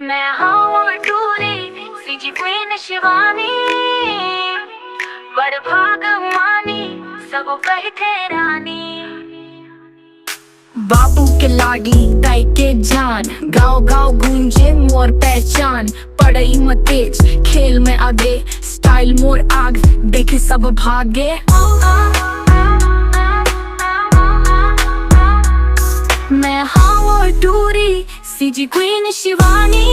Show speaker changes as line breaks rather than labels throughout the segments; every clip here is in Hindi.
मैं हूँ टूरी सीजी क्वीन शिवानी, बड़ भागमानी सब कहते रानी।
बाबू के लाडी ताई के जान, गाँव गाँव गूंजे मोर पहचान। पढ़ाई में तेज खेल में आगे, स्टाइल मोर आग देखे सब भागे। मैं हूँ टूरी सीजी क्वीन शिवानी,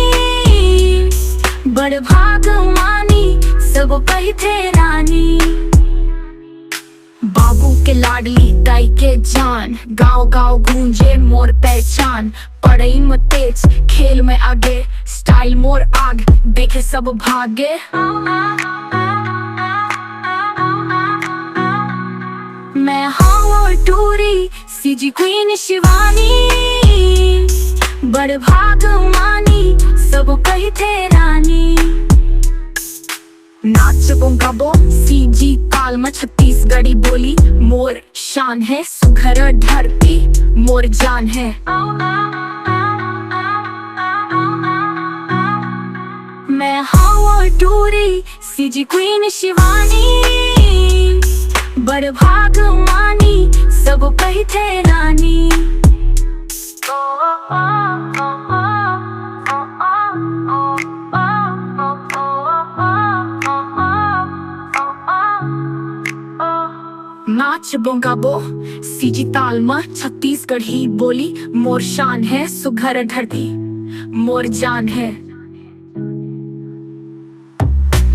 बड़ भागमानी सब कहते रानी। बाबू के लाडली ताई के जान, गाँव गाँव गूंजे मोर पहचान। पढ़ाई में तेज खेल में आगे, स्टाइल मोर आग देखे सब भागे। मैं हूँ टूरी सीजी क्वीन शिवानी, बड़ भागमानी सब कहते रानी। नाच गाबो सीजी ताल में छत्तीसगढ़ी बोली, मोर शान है सुघर धरती मोर जान है। मैं हूँ टूरी सीजी क्वीन शिवानी, बड़ भागमानी सब कहते रानी। नाच गाबो सीजी ताल में छत्तीसगढ़ी बोली, मोर शान है सुघर धरती मोर जान है।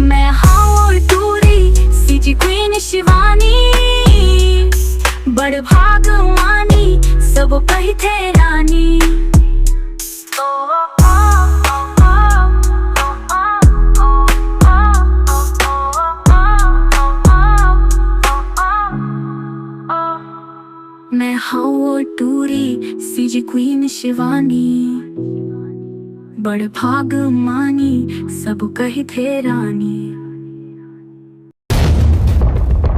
मैं हूँ टूरी सीजी क्वीन शिवानी, बड़ भागमानी सब कहते रानी। मैं हूँ टूरी सीजी क्वीन शिवानी, बड़ भागमानी सब कहते रानी।